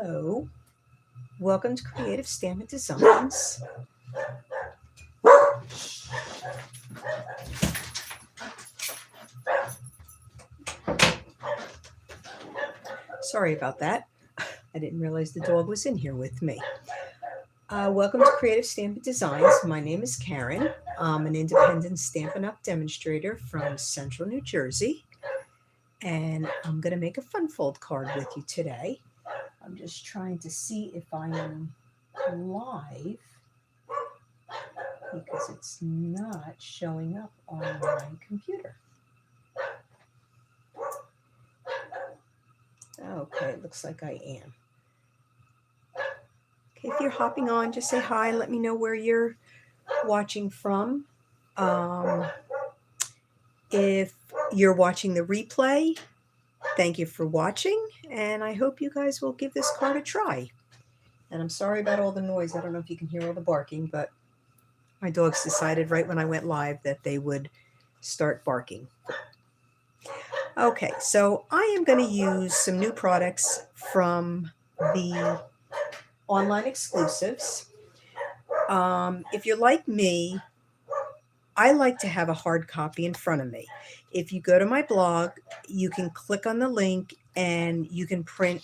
Hello, welcome to Creative Stampin' Designs. Sorry about that. I didn't realize the dog was in here with me. Welcome to Creative Stampin' Designs. My name is Karen. I'm an independent Stampin' Up! Demonstrator from Central New Jersey. And I'm going to make a fun fold card with you today. I'm just trying to see if I am live because it's not showing up on my computer. Okay, it looks like I am. Okay, if you're hopping on, just say hi. Let me know where you're watching from. If you're watching the replay, thank you for watching, and I hope you guys will give this card a try. And I'm sorry about all the noise. I don't know if you can hear all the barking, but my dogs decided right when I went live that they would start barking. Okay, so I am going to use some new products from the online exclusives. If you're like me, I like to have a hard copy in front of me. If you go to my blog, you can click on the link and you can print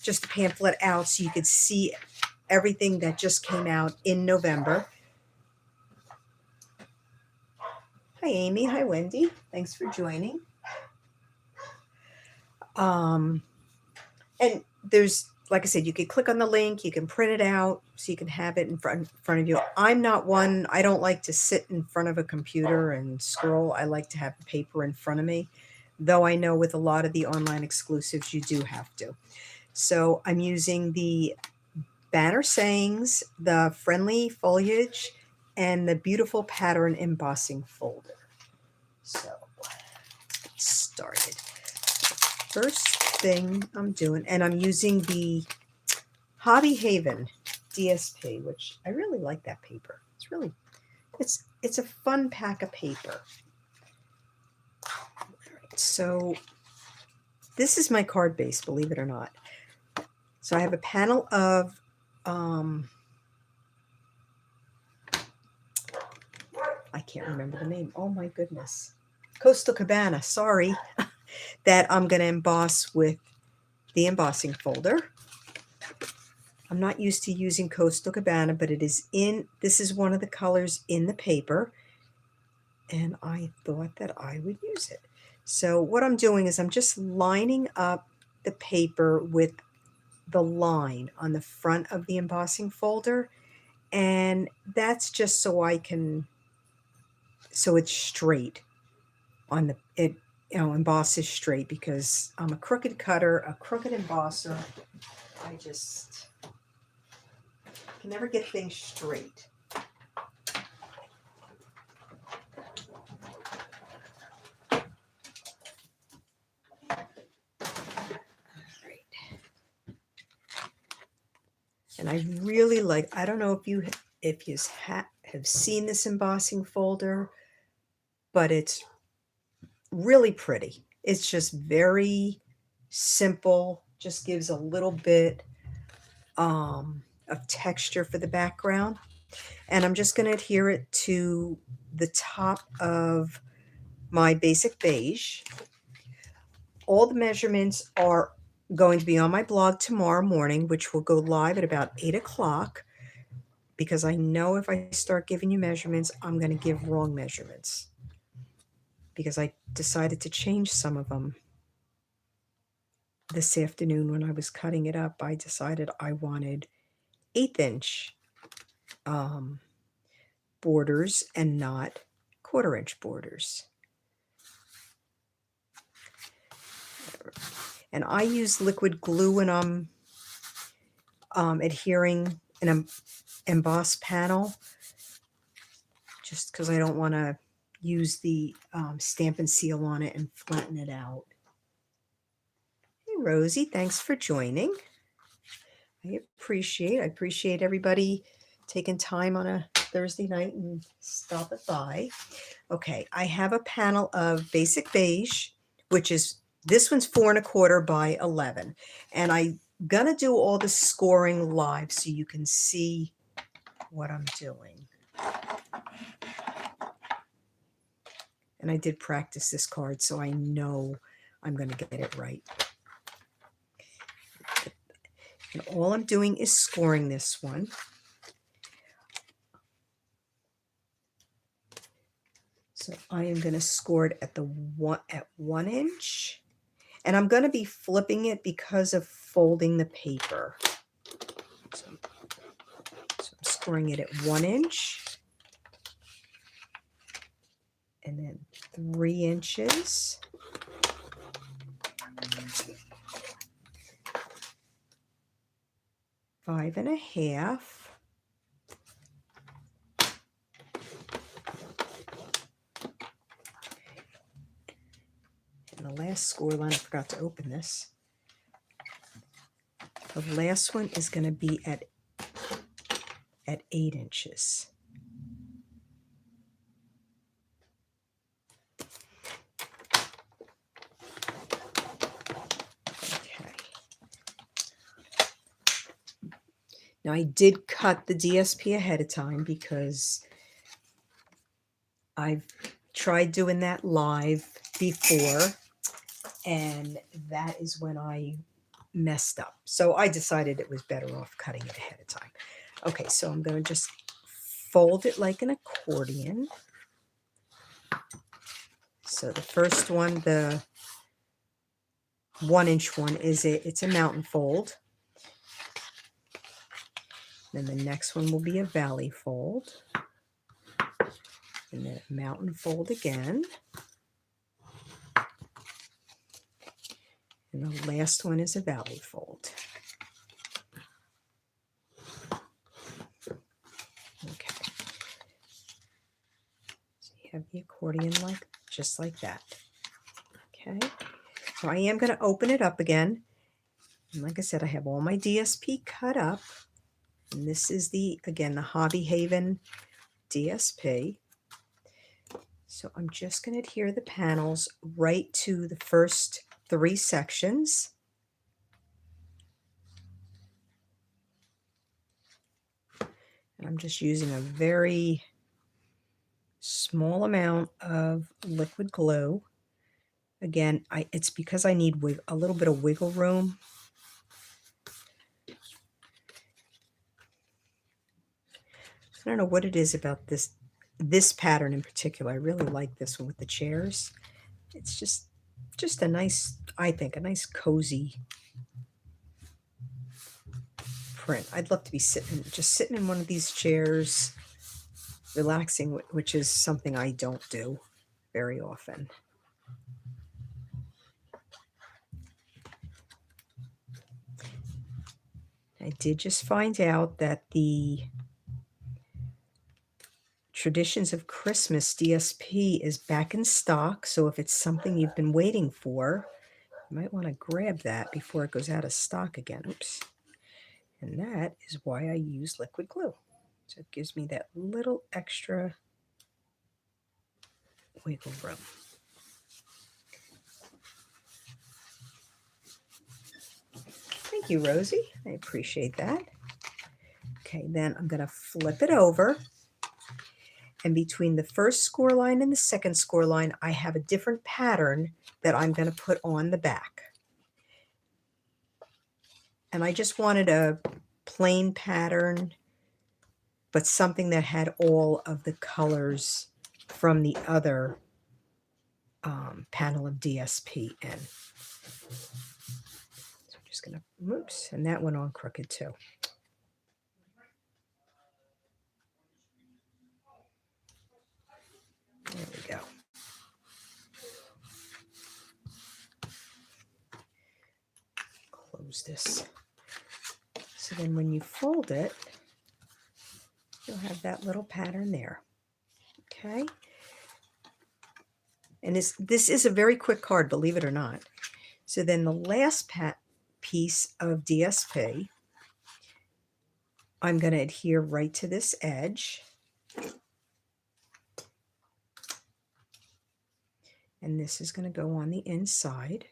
just a pamphlet out so you could see everything that just came out in November. Hi, Amy. Hi, Wendy. Thanks for joining. And there's, like I said, you can click on the link, you can print it out so you can have it in front of you. I'm not one, I don't like to sit in front of a computer and scroll. I like to have the paper in front of me, though I know with a lot of the online exclusives, you do have to. So I'm using the banner sayings, the friendly foliage, and the beautiful pattern embossing folder. So let's get started. First thing I'm doing, and I'm using the Hobby Haven DSP, which I really like that paper. It's really, it's a fun pack of paper. All right, so this is my card base, believe it or not. So I have a panel of I can't remember the name. Oh my goodness. Coastal Cabana, sorry. That I'm going to emboss with the embossing folder. I'm not used to using Coastal Cabana, but it is in, this is one of the colors in the paper, and I thought that I would use it. So what I'm doing is I'm just lining up the paper with the line on the front of the embossing folder, and that's just so I can, so it's straight on the, it, you know, embosses straight, because I'm a crooked cutter, a crooked embosser. I just can never get things straight. All right. And I really like, I don't know if you have seen this embossing folder, but it's really pretty. It's just very simple, just gives a little bit of texture for the background. And I'm just going to adhere it to the top of my basic beige. All the measurements are going to be on my blog tomorrow morning, which will go live at about 8 o'clock, because I know if I start giving you measurements, I'm going to give wrong measurements, because I decided to change some of them this afternoon when I was cutting it up. I decided I wanted 1/8 inch borders and not 1/4 inch borders. And I use liquid glue when I'm adhering an emboss panel, just because I don't want to use the Stampin' Seal on it and flatten it out. Hey Rosie, thanks for joining. I appreciate everybody taking time on a Thursday night and stopping by. Okay, I have a panel of basic beige, which is This one's 4¼ by 11. And I'm gonna do all the scoring live so you can see what I'm doing. And I did practice this card, so I know I'm gonna get it right. And all I'm doing is scoring this one. So I am going to score it at 1 inch, and I'm going to be flipping it because of folding the paper. So I'm scoring it at 1 inch, and then 3 inches, five and a half. And the last score line, I forgot to open this. The last one is going to be at 8 inches. Okay. Now I did cut the DSP ahead of time because I've tried doing that live before, and that is when I messed up. So I decided it was better off cutting it ahead of time. Okay, so I'm going to just fold it like an accordion. So the first one, the 1 inch one, it's a mountain fold. Then the next one will be a valley fold. And then a mountain fold again. And the last one is a valley fold. Okay. So you have the accordion just like that. Okay. So I am going to open it up again. And like I said, I have all my DSP cut up. And this is again, the Hobby Haven DSP. So I'm just going to adhere the panels right to the first 3 sections. And I'm just using a very small amount of liquid glue. Again, it's because I need a little bit of wiggle room. I don't know what it is about this pattern in particular. I really like this one with the chairs. It's just a nice, I think, a nice cozy print. I'd love to be just sitting in one of these chairs, relaxing, which is something I don't do very often. I did just find out that the Traditions of Christmas DSP is back in stock, so if it's something you've been waiting for, you might want to grab that before it goes out of stock again. Oops. And that is why I use liquid glue. So it gives me that little extra wiggle room. Thank you, Rosie. I appreciate that. Okay, then I'm going to flip it over. And between the first score line and the second score line, I have a different pattern that I'm going to put on the back. And I just wanted a plain pattern, but something that had all of the colors from the other panel of DSP in. So I'm just going to, oops, and that went on crooked too. There we go. Close this. So then when you fold it, you'll have that little pattern there. Okay. And this is a very quick card, believe it or not. So then the last piece of DSP, I'm going to adhere right to this edge. And this is going to go on the inside.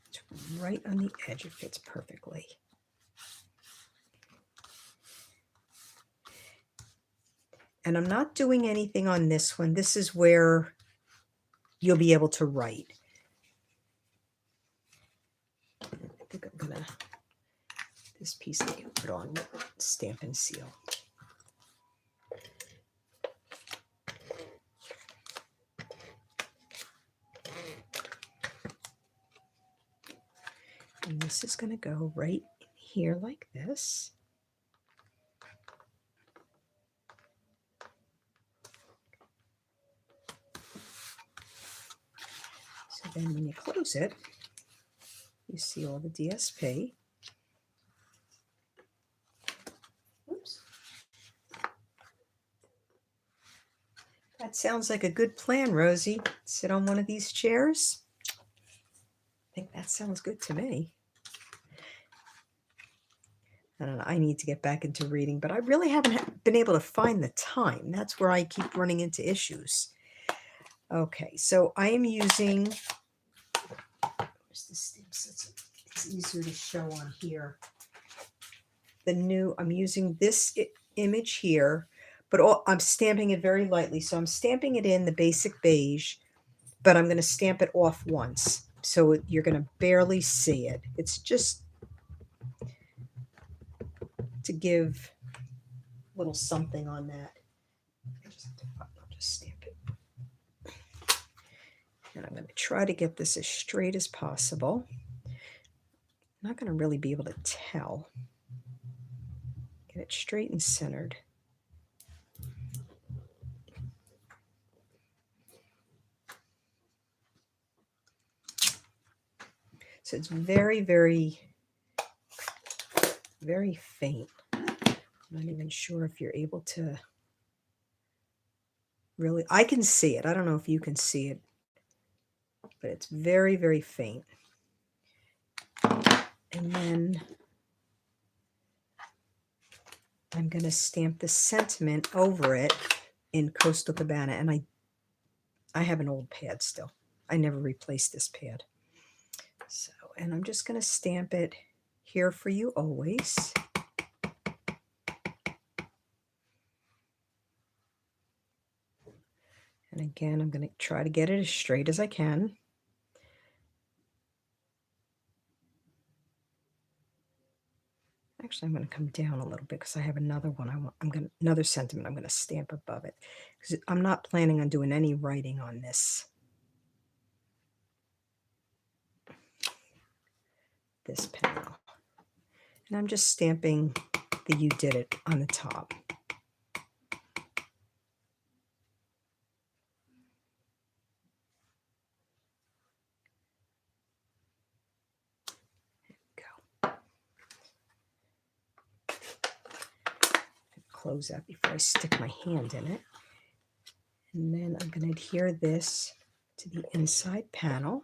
It's right on the edge. It fits perfectly. And I'm not doing anything on this one. This is where you'll be able to write. I think I'm gonna, this piece I can put on Stampin' Seal. And this is going to go right in here like this. So then when you close it, you see all the DSP. Oops. That sounds like a good plan, Rosie. Sit on one of these chairs. I think that sounds good to me. I don't know, I need to get back into reading, but I really haven't been able to find the time. That's where I keep running into issues. Okay, so I am using, where's the stamps? It's easier to show on here. I'm using this image here, but I'm stamping it very lightly. So I'm stamping it in the basic beige, but I'm going to stamp it off once. So you're going to barely see it. It's just to give a little something on that. I'll just stamp it. And I'm going to try to get this as straight as possible. I'm not going to really be able to tell. Get it straight and centered. So it's very, very, very faint. I'm not even sure if you're able to really, I can see it. I don't know if you can see it, but it's very, very faint. And then I'm going to stamp the sentiment over it in Coastal Cabana. And I have an old pad still. I never replaced this pad. So, and I'm just going to stamp it here for you always. And again, I'm going to try to get it as straight as I can. Actually, I'm going to come down a little bit because I have another one. Another sentiment I'm going to stamp above it because I'm not planning on doing any writing on this panel. And I'm just stamping the "You Did It" on the top. Close that before I stick my hand in it. And then I'm going to adhere this to the inside panel.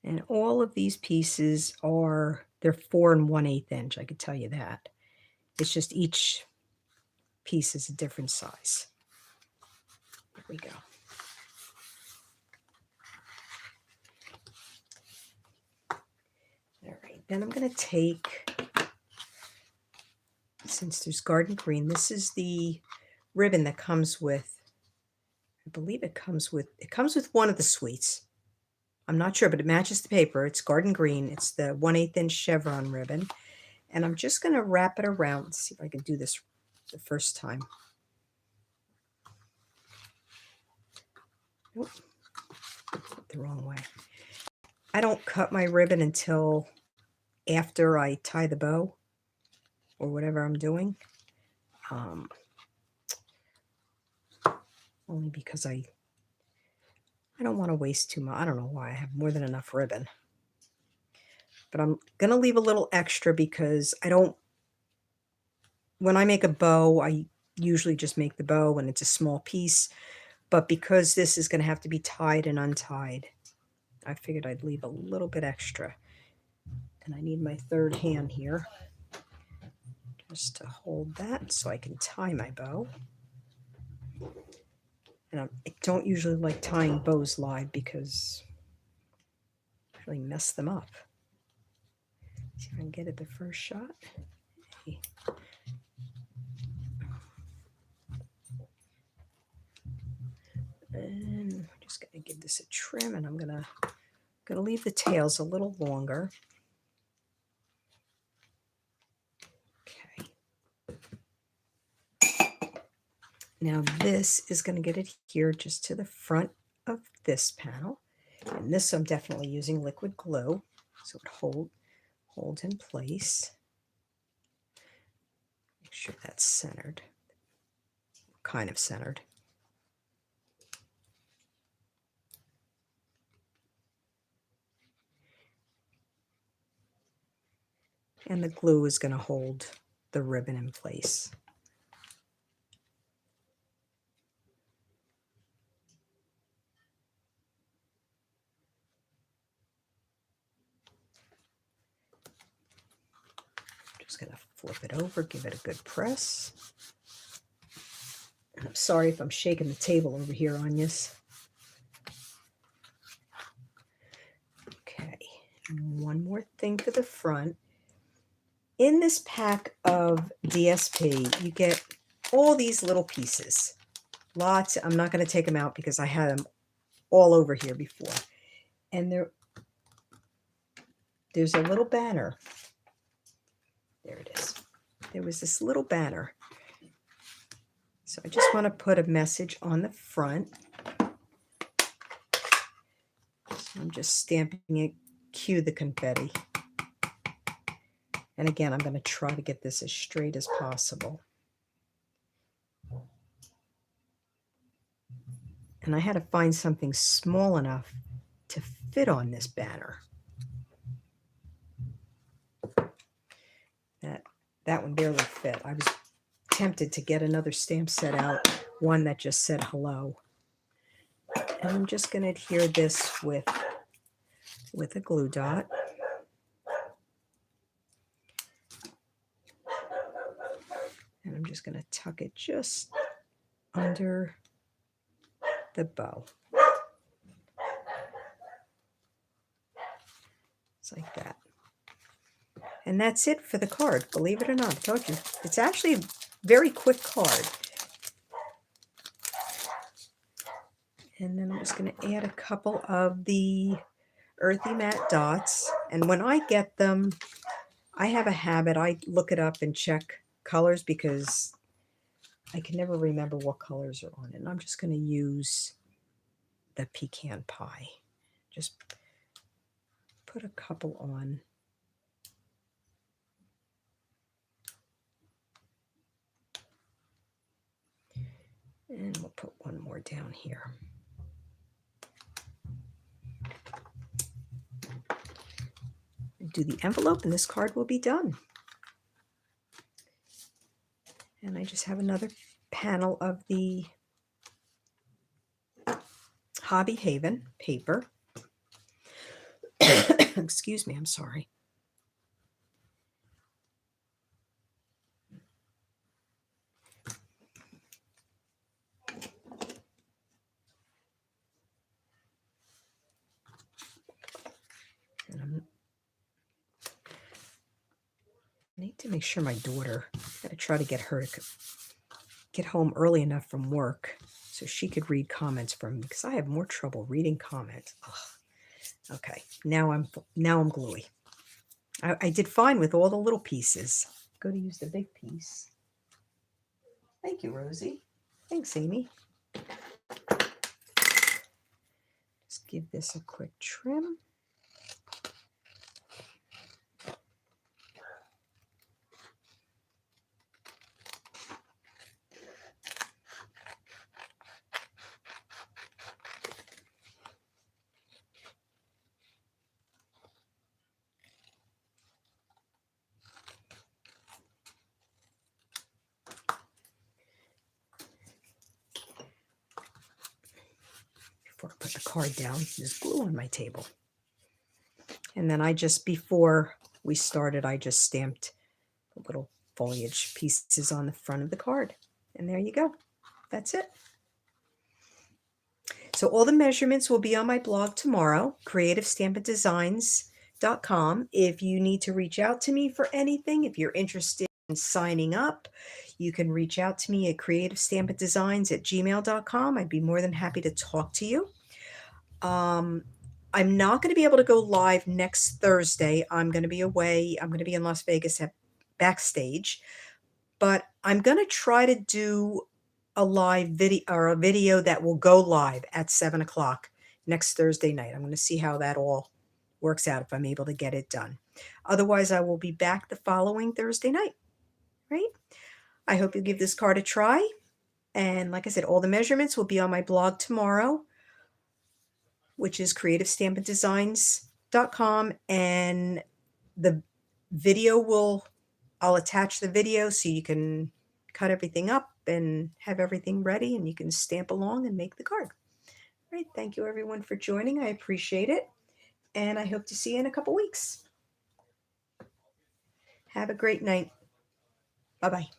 And all of these pieces they're 4 1/8 inch, I could tell you that. It's just each piece is a different size. There we go. All right, then I'm going to take, since there's garden green, this is the ribbon that comes with, I believe it comes with one of the suites. I'm not sure, but it matches the paper. It's garden green. It's the 1/8 inch chevron ribbon. And I'm just going to wrap it around. Let's see if I can do this the first time. Nope, the wrong way. I don't cut my ribbon until after I tie the bow or whatever I'm doing. Only because I don't want to waste too much. I don't know why. I have more than enough ribbon. But I'm going to leave a little extra because when I make a bow, I usually just make the bow and it's a small piece. But because this is going to have to be tied and untied, I figured I'd leave a little bit extra. And I need my third hand here just to hold that so I can tie my bow. And I don't usually like tying bows live because I really mess them up. See if I can get it the first shot. Okay. And I'm just going to give this a trim, and I'm going to leave the tails a little longer. Okay. Now this is going to get adhered just to the front of this panel. And this I'm definitely using liquid glue, so it holds in place. Make sure that's centered, kind of centered. And the glue is going to hold the ribbon in place. Just going to flip it over, give it a good press. And I'm sorry if I'm shaking the table over here, Agnes. Okay, and one more thing for the front. In this pack of DSP, you get all these little pieces. Lots. I'm not going to take them out because I had them all over here before. And there's a little banner. There it is. There was this little banner. So I just want to put a message on the front. So I'm just stamping it, cue the confetti. And again, I'm going to try to get this as straight as possible. And I had to find something small enough to fit on this banner. That one barely fit. I was tempted to get another stamp set out, one that just said hello. And I'm just going to adhere this with a glue dot. And I'm just going to tuck it just under the bow. It's like that. And that's it for the card. Believe it or not, I told you. It's actually a very quick card. And then I'm just going to add a couple of the earthy matte dots. And when I get them, I have a habit. I look it up and check colors because I can never remember what colors are on it. And I'm just going to use the pecan pie. Just put a couple on. And we'll put one more down here. Do the envelope and this card will be done. And I just have another panel of the Hobby Haven paper. Excuse me, I'm sorry. And I need to make sure my daughter, I'm going to try to get her to get home early enough from work so she could read comments from me because I have more trouble reading comments. Ugh. Okay, now I'm gluey. I did fine with all the little pieces. Go to use the big piece. Thank you, Rosie. Thanks, Amy. Just give this a quick trim. Before I put the card down, there's glue on my table. And then I just, before we started, I just stamped the little foliage pieces on the front of the card. And there you go. That's it. So all the measurements will be on my blog tomorrow, creativestampindesigns.com. If you need to reach out to me for anything, if you're interested in signing up, you can reach out to me at creativestampindesigns@gmail.com. I'd be more than happy to talk to you. I'm not going to be able to go live next Thursday. I'm going to be away. I'm going to be in Las Vegas at backstage, but I'm going to try to do a live video or a video that will go live at 7 o'clock next Thursday night. I'm going to see how that all works out if I'm able to get it done. Otherwise, I will be back the following Thursday night, right? I hope you give this card a try. And like I said, all the measurements will be on my blog tomorrow, which is creativestampindesigns.com. And the video I'll attach the video so you can cut everything up and have everything ready and you can stamp along and make the card. All right. Thank you everyone for joining. I appreciate it. And I hope to see you in a couple weeks. Have a great night. Bye-bye.